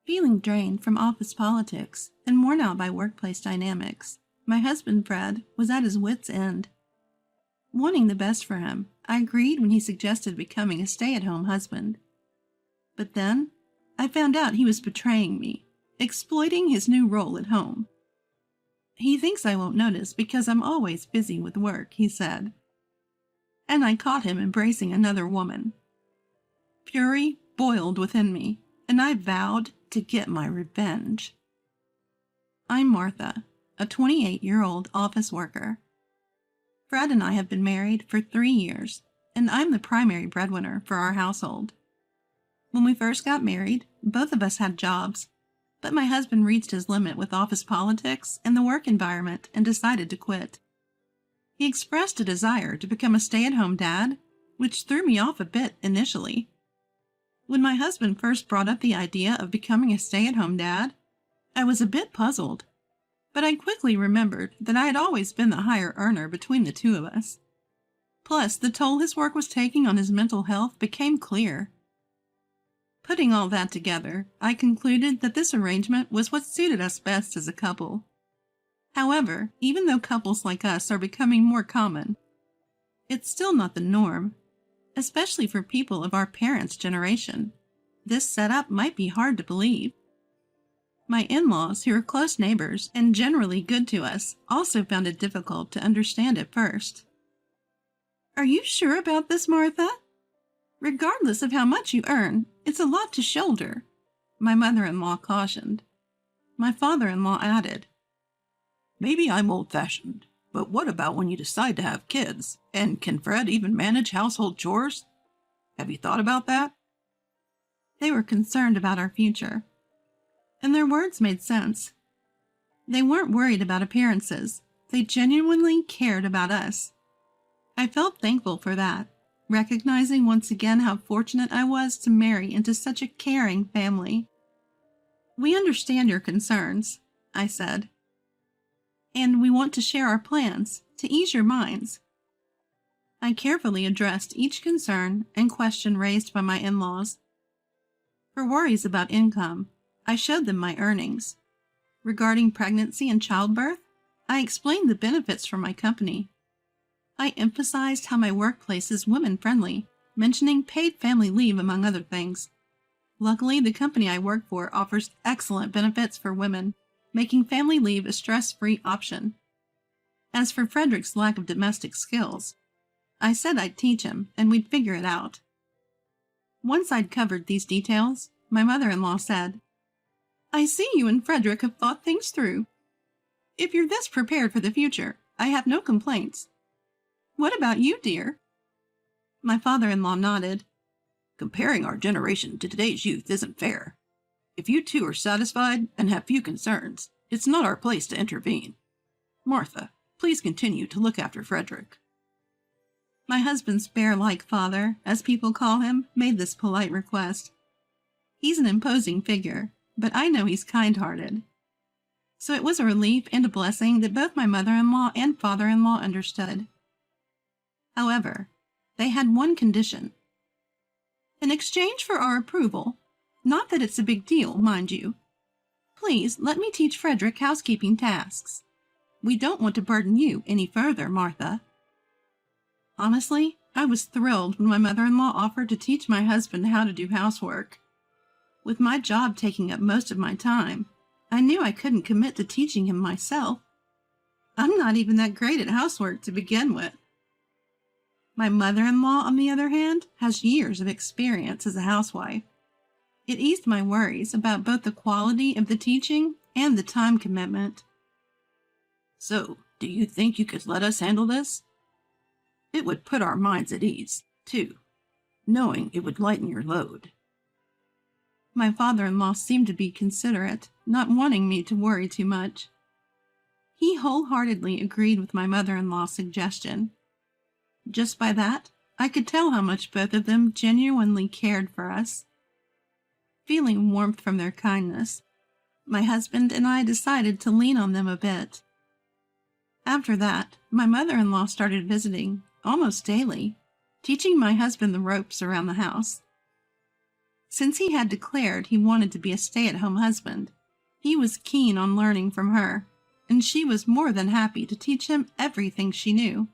Feeling drained from office politics and worn out by workplace dynamics, my husband Fred was at his wits' end. Wanting the best for him, I agreed when he suggested becoming a stay-at-home husband. But then, I found out he was betraying me, exploiting his new role at home. He thinks I won't notice because I'm always busy with work, he said. And I caught him embracing another woman. Fury boiled within me, and I vowed to get my revenge. I'm Martha, a 28-year-old office worker. Fred and I have been married for 3 years, and I'm the primary breadwinner for our household. When we first got married, both of us had jobs, but my husband reached his limit with office politics and the work environment and decided to quit. He expressed a desire to become a stay-at-home dad, which threw me off a bit initially. When my husband first brought up the idea of becoming a stay-at-home dad, I was a bit puzzled, but I quickly remembered that I had always been the higher earner between the two of us. Plus, the toll his work was taking on his mental health became clear. Putting all that together, I concluded that this arrangement was what suited us best as a couple. However, even though couples like us are becoming more common, it's still not the norm, especially for people of our parents' generation. This setup might be hard to believe. My in-laws, who are close neighbors and generally good to us, also found it difficult to understand at first. Are you sure about this, Martha? Regardless of how much you earn, it's a lot to shoulder, my mother-in-law cautioned. My father-in-law added, Maybe I'm old-fashioned, but what about when you decide to have kids? And can Fred even manage household chores? Have you thought about that? They were concerned about our future, and their words made sense. They weren't worried about appearances. They genuinely cared about us. I felt thankful for that, recognizing once again how fortunate I was to marry into such a caring family. We understand your concerns, I said, and we want to share our plans to ease your minds. I carefully addressed each concern and question raised by my in-laws. For worries about income, I showed them my earnings. Regarding pregnancy and childbirth, I explained the benefits from my company. I emphasized how my workplace is women-friendly, mentioning paid family leave among other things. Luckily, the company I work for offers excellent benefits for women, making family leave a stress-free option. As for Frederick's lack of domestic skills, I said I'd teach him and we'd figure it out. Once I'd covered these details, my mother-in-law said, I see you and Frederick have thought things through. If you're this prepared for the future, I have no complaints. What about you, dear? My father-in-law nodded. Comparing our generation to today's youth isn't fair. If you two are satisfied and have few concerns, it's not our place to intervene. Martha, please continue to look after Frederick. My husband's bear-like father, as people call him, made this polite request. He's an imposing figure, but I know he's kind-hearted. So it was a relief and a blessing that both my mother-in-law and father-in-law understood. However, they had one condition. In exchange for our approval, not that it's a big deal, mind you, please let me teach Frederick housekeeping tasks. We don't want to burden you any further, Martha. Honestly, I was thrilled when my mother-in-law offered to teach my husband how to do housework. With my job taking up most of my time, I knew I couldn't commit to teaching him myself. I'm not even that great at housework to begin with. My mother-in-law, on the other hand, has years of experience as a housewife. It eased my worries about both the quality of the teaching and the time commitment. So, do you think you could let us handle this? It would put our minds at ease, too, knowing it would lighten your load. My father-in-law seemed to be considerate, not wanting me to worry too much. He wholeheartedly agreed with my mother-in-law's suggestion. Just by that, I could tell how much both of them genuinely cared for us. Feeling warmth from their kindness, my husband and I decided to lean on them a bit. After that, my mother-in-law started visiting, almost daily, teaching my husband the ropes around the house. Since he had declared he wanted to be a stay-at-home husband, he was keen on learning from her, and she was more than happy to teach him everything she knew.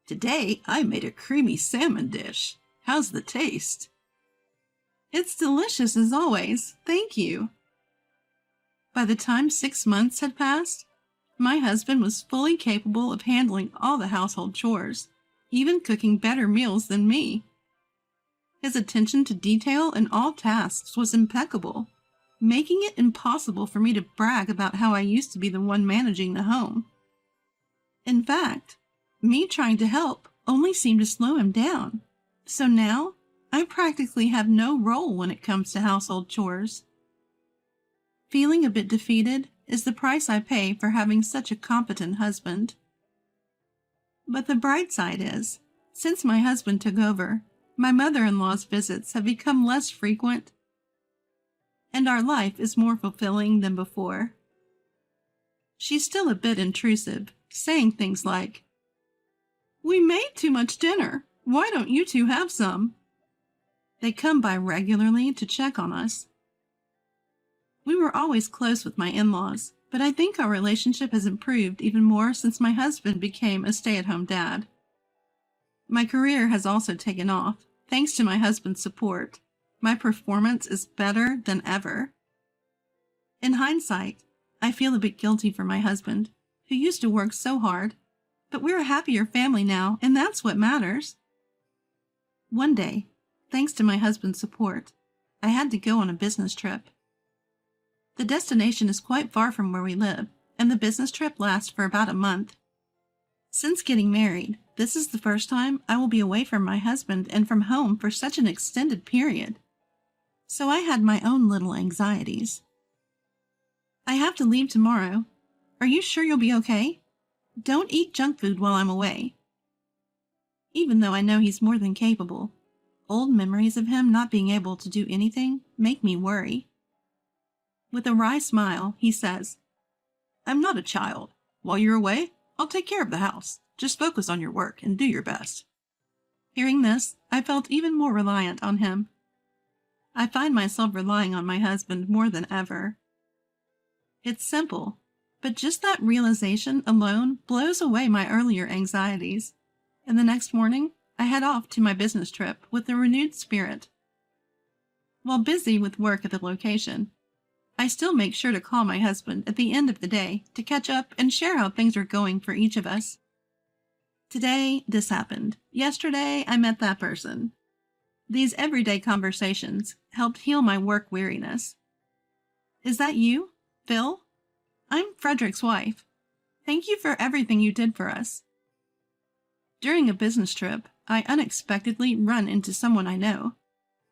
"Today I made a creamy salmon dish. How's the taste?" "It's delicious as always, thank you." By the time 6 months had passed, my husband was fully capable of handling all the household chores, even cooking better meals than me. His attention to detail in all tasks was impeccable, making it impossible for me to brag about how I used to be the one managing the home. In fact, me trying to help only seemed to slow him down, so now I practically have no role when it comes to household chores. Feeling a bit defeated is the price I pay for having such a competent husband. But the bright side is, since my husband took over, my mother-in-law's visits have become less frequent, and our life is more fulfilling than before. She's still a bit intrusive, saying things like, "We made too much dinner. Why don't you two have some?" They come by regularly to check on us. We were always close with my in-laws, but I think our relationship has improved even more since my husband became a stay-at-home dad. My career has also taken off, thanks to my husband's support. My performance is better than ever. In hindsight, I feel a bit guilty for my husband, who used to work so hard, but we're a happier family now, and that's what matters. One day, thanks to my husband's support, I had to go on a business trip. The destination is quite far from where we live, and the business trip lasts for about a month. Since getting married, this is the first time I will be away from my husband and from home for such an extended period. So I had my own little anxieties. "I have to leave tomorrow. Are you sure you'll be okay? Don't eat junk food while I'm away." Even though I know he's more than capable, old memories of him not being able to do anything make me worry. With a wry smile, he says, "I'm not a child. While you're away, I'll take care of the house. Just focus on your work and do your best." Hearing this, I felt even more reliant on him. I find myself relying on my husband more than ever. It's simple, but just that realization alone blows away my earlier anxieties, and the next morning I head off to my business trip with a renewed spirit. While busy with work at the location, I still make sure to call my husband at the end of the day to catch up and share how things are going for each of us. Today, this happened. Yesterday, I met that person. These everyday conversations helped heal my work weariness. Is that you, Phil? I'm Frederick's wife. Thank you for everything you did for us. During a business trip, I unexpectedly run into someone I know.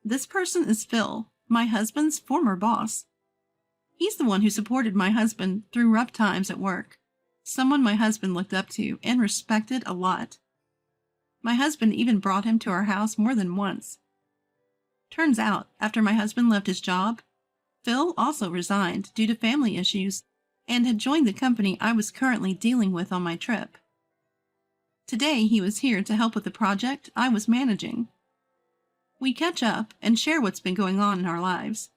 This person is Phil, my husband's former boss. He's the one who supported my husband through rough times at work, someone my husband looked up to and respected a lot. My husband even brought him to our house more than once. Turns out, after my husband left his job, Phil also resigned due to family issues and had joined the company I was currently dealing with on my trip. Today he was here to help with the project I was managing. We catch up and share what's been going on in our lives.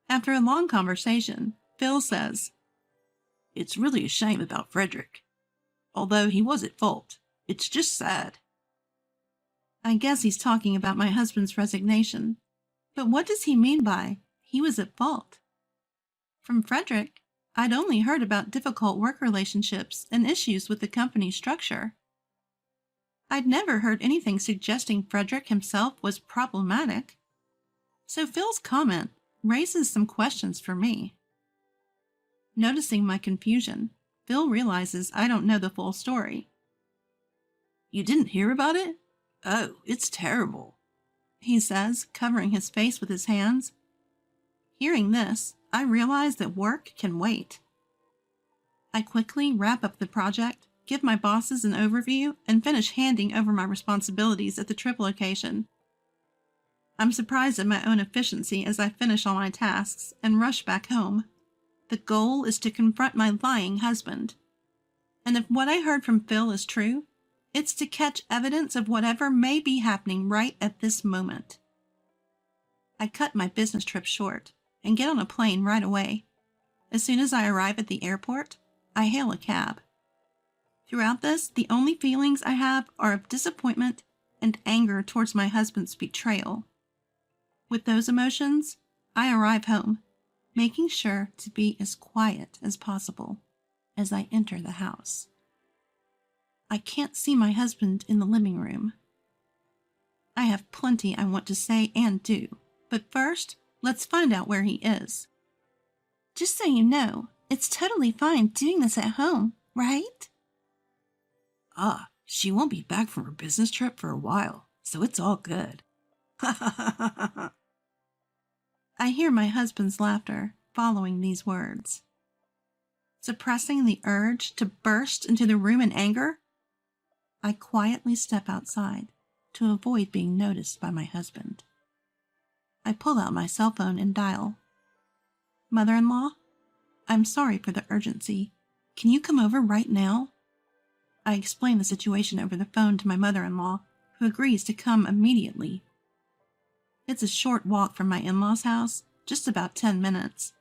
After a long conversation, Phil says, "It's really a shame about Frederick. Although he was at fault, it's just sad." I guess he's talking about my husband's resignation. But what does he mean by he was at fault? From Frederick, I'd only heard about difficult work relationships and issues with the company structure. I'd never heard anything suggesting Frederick himself was problematic. So Phil's comment raises some questions for me. Noticing my confusion, Phil realizes I don't know the full story. "You didn't hear about it? Oh, it's terrible," he says, covering his face with his hands. Hearing this, I realize that work can wait. I quickly wrap up the project, give my bosses an overview, and finish handing over my responsibilities at the trip location. I'm surprised at my own efficiency as I finish all my tasks and rush back home. The goal is to confront my lying husband. And if what I heard from Phil is true, it's to catch evidence of whatever may be happening right at this moment. I cut my business trip short and get on a plane right away. As soon as I arrive at the airport, I hail a cab. Throughout this, the only feelings I have are of disappointment and anger towards my husband's betrayal. With those emotions, I arrive home, making sure to be as quiet as possible as I enter the house. I can't see my husband in the living room. I have plenty I want to say and do, but first, let's find out where he is. Just so you know, it's totally fine doing this at home, right? She won't be back from her business trip for a while, so it's all good. I hear my husband's laughter following these words. Suppressing the urge to burst into the room in anger, I quietly step outside to avoid being noticed by my husband. I pull out my cell phone and dial. Mother-in-law, I'm sorry for the urgency. Can you come over right now? I explain the situation over the phone to my mother-in-law, who agrees to come immediately. It's a short walk from my in-laws' house, just about 10 minutes.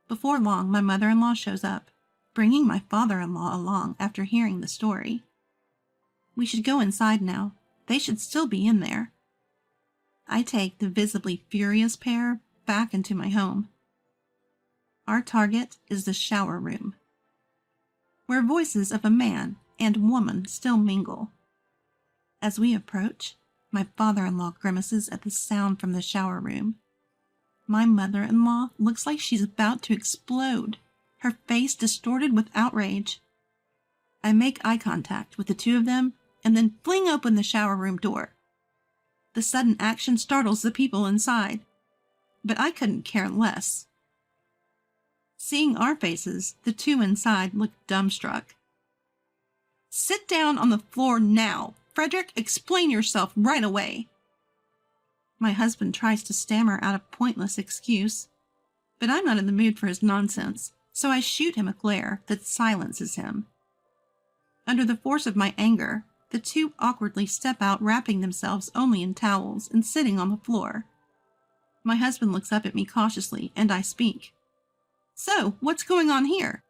Before long, my mother-in-law shows up, bringing my father-in-law along after hearing the story. We should go inside now. They should still be in there. I take the visibly furious pair back into my home. Our target is the shower room, where voices of a man and woman still mingle. As we approach, my father-in-law grimaces at the sound from the shower room. My mother-in-law looks like she's about to explode, her face distorted with outrage. I make eye contact with the two of them and then fling open the shower room door. The sudden action startles the people inside, but I couldn't care less. Seeing our faces, the two inside look dumbstruck. Sit down on the floor now. Frederick, explain yourself right away. My husband tries to stammer out a pointless excuse, but I'm not in the mood for his nonsense, so I shoot him a glare that silences him. Under the force of my anger, the two awkwardly step out, wrapping themselves only in towels and sitting on the floor. My husband looks up at me cautiously, and I speak. So, what's going on here?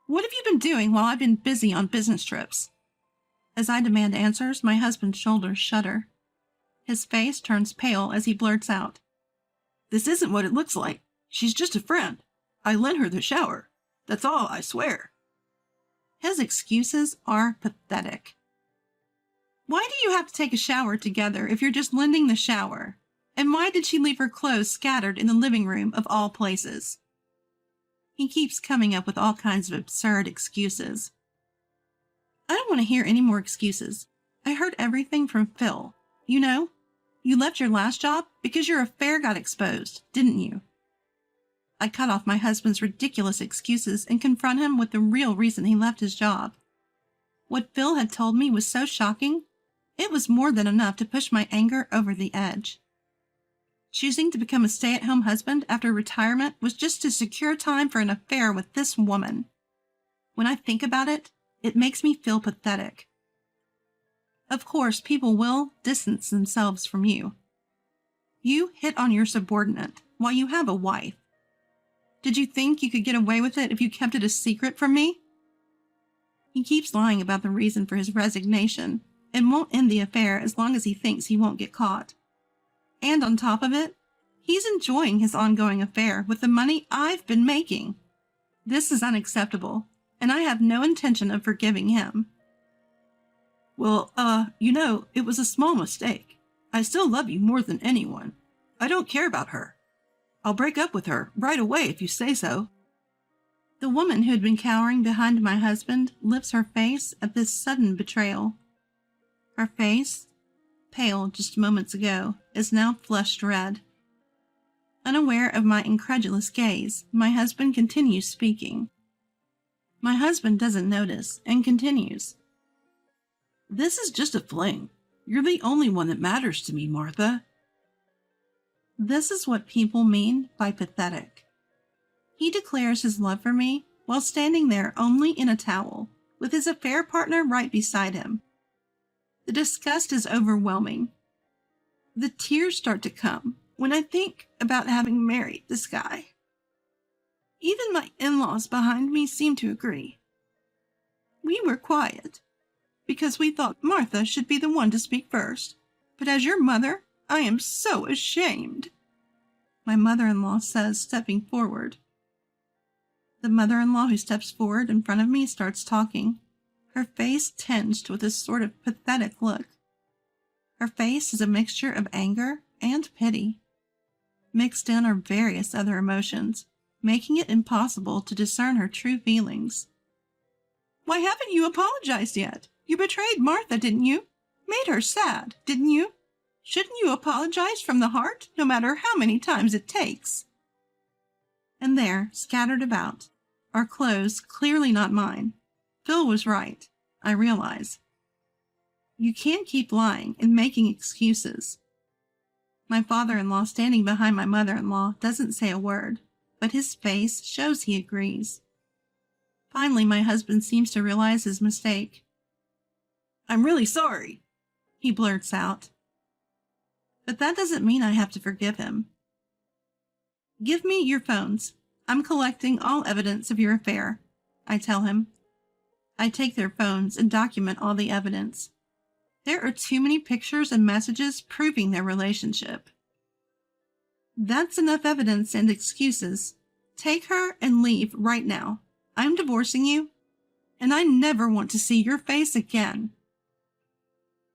What have you been doing while I've been busy on business trips? As I demand answers, my husband's shoulders shudder. His face turns pale as he blurts out. This isn't what it looks like. She's just a friend. I lent her the shower. That's all, I swear. His excuses are pathetic. Why do you have to take a shower together if you're just lending the shower? And why did she leave her clothes scattered in the living room of all places? He keeps coming up with all kinds of absurd excuses. I don't want to hear any more excuses. I heard everything from Phil. You know, you left your last job because your affair got exposed, didn't you? I cut off my husband's ridiculous excuses and confront him with the real reason he left his job. What Phil had told me was so shocking, it was more than enough to push my anger over the edge. Choosing to become a stay-at-home husband after retirement was just to secure time for an affair with this woman. When I think about it, it makes me feel pathetic. Of course, people will distance themselves from you. You hit on your subordinate while you have a wife. Did you think you could get away with it if you kept it a secret from me? He keeps lying about the reason for his resignation and won't end the affair as long as he thinks he won't get caught. And on top of it, he's enjoying his ongoing affair with the money I've been making. This is unacceptable, and I have no intention of forgiving him. Well, it was a small mistake. I still love you more than anyone. I don't care about her. I'll break up with her right away if you say so. The woman who had been cowering behind my husband lifts her face at this sudden betrayal. Her face, pale just moments ago, is now flushed red. Unaware of my incredulous gaze, my husband continues speaking. My husband doesn't notice and continues. This is just a fling. You're the only one that matters to me, Martha. This is what people mean by pathetic. He declares his love for me while standing there only in a towel, with his affair partner right beside him. The disgust is overwhelming. The tears start to come when I think about having married this guy. Even my in-laws behind me seem to agree. We were quiet, because we thought Martha should be the one to speak first. But as your mother, I am so ashamed, my mother-in-law says, stepping forward. The mother-in-law who steps forward in front of me starts talking, her face tinged with a sort of pathetic look. Her face is a mixture of anger and pity. Mixed in are various other emotions, making it impossible to discern her true feelings. Why haven't you apologized yet? You betrayed Martha, didn't you? Made her sad, didn't you? Shouldn't you apologize from the heart, no matter how many times it takes? And there, scattered about, are clothes clearly not mine. Phil was right, I realize. You can't keep lying and making excuses. My father-in-law, standing behind my mother-in-law, doesn't say a word, but his face shows he agrees. Finally, my husband seems to realize his mistake. I'm really sorry, he blurts out. But that doesn't mean I have to forgive him. Give me your phones. I'm collecting all evidence of your affair, I tell him. I take their phones and document all the evidence. There are too many pictures and messages proving their relationship. That's enough evidence and excuses. Take her and leave right now. I'm divorcing you, and I never want to see your face again.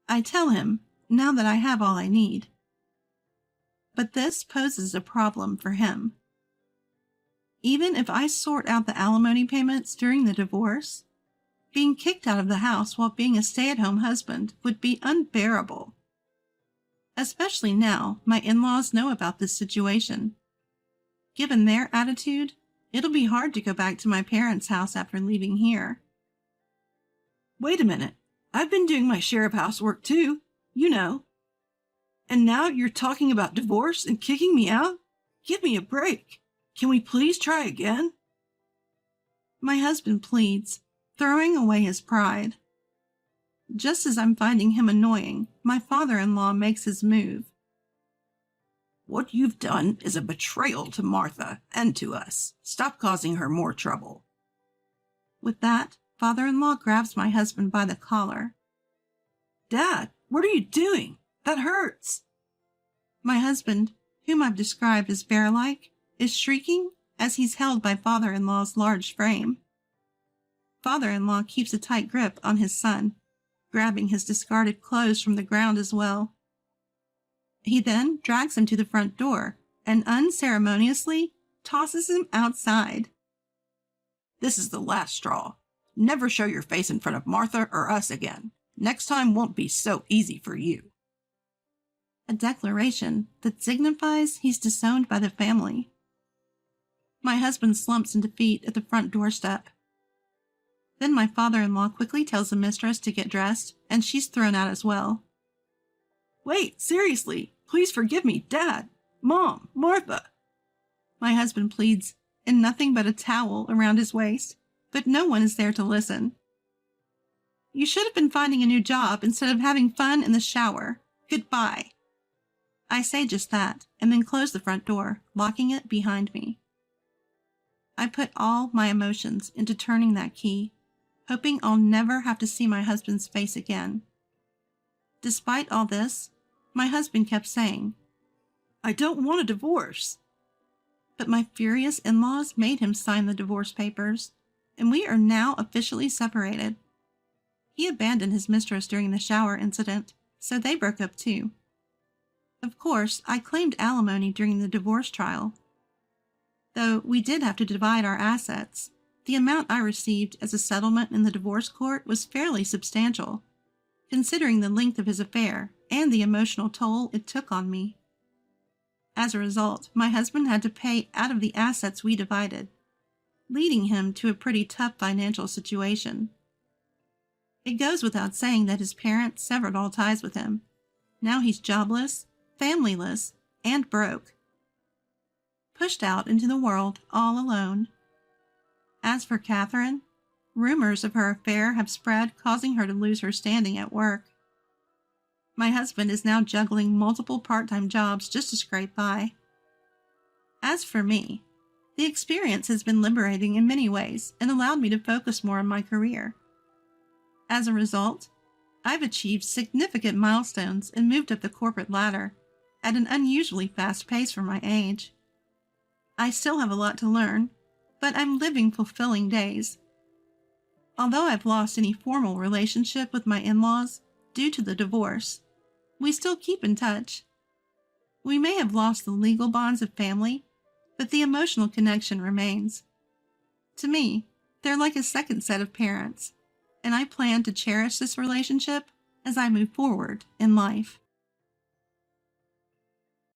I tell him, now that I have all I need. But this poses a problem for him. Even if I sort out the alimony payments during the divorce, being kicked out of the house while being a stay-at-home husband would be unbearable. Especially now my in-laws know about this situation. Given their attitude, it'll be hard to go back to my parents' house after leaving here. Wait a minute. I've been doing my share of housework too, you know. And now you're talking about divorce and kicking me out? Give me a break. Can we please try again? My husband pleads, throwing away his pride. Just as I'm finding him annoying, my father-in-law makes his move. What you've done is a betrayal to Martha and to us. Stop causing her more trouble. With that, father-in-law grabs my husband by the collar. Dad, what are you doing? That hurts. My husband, whom I've described as bear-like, is shrieking as he's held by father-in-law's large frame. Father-in-law keeps a tight grip on his son, grabbing his discarded clothes from the ground as well. He then drags him to the front door and unceremoniously tosses him outside. This is the last straw. Never show your face in front of Martha or us again. Next time won't be so easy for you. A declaration that signifies he's disowned by the family. My husband slumps in defeat at the front doorstep. Then my father-in-law quickly tells the mistress to get dressed, and she's thrown out as well. Wait, seriously, please forgive me, Dad, Mom, Martha. My husband pleads, in nothing but a towel around his waist, but no one is there to listen. You should have been finding a new job instead of having fun in the shower. Goodbye. I say just that, and then close the front door, locking it behind me. I put all my emotions into turning that key, hoping I'll never have to see my husband's face again. Despite all this, my husband kept saying, I don't want a divorce. But my furious in-laws made him sign the divorce papers, and we are now officially separated. He abandoned his mistress during the shower incident, so they broke up too. Of course, I claimed alimony during the divorce trial. Though we did have to divide our assets, the amount I received as a settlement in the divorce court was fairly substantial, considering the length of his affair and the emotional toll it took on me. As a result, my husband had to pay out of the assets we divided, leading him to a pretty tough financial situation. It goes without saying that his parents severed all ties with him. Now he's jobless, familyless, and broke. Pushed out into the world all alone. As for Catherine, rumors of her affair have spread, causing her to lose her standing at work. My husband is now juggling multiple part-time jobs just to scrape by. As for me, the experience has been liberating in many ways and allowed me to focus more on my career. As a result, I've achieved significant milestones and moved up the corporate ladder at an unusually fast pace for my age. I still have a lot to learn, but I'm living fulfilling days. Although I've lost any formal relationship with my in-laws due to the divorce, we still keep in touch. We may have lost the legal bonds of family, but the emotional connection remains. To me, they're like a second set of parents, and I plan to cherish this relationship as I move forward in life.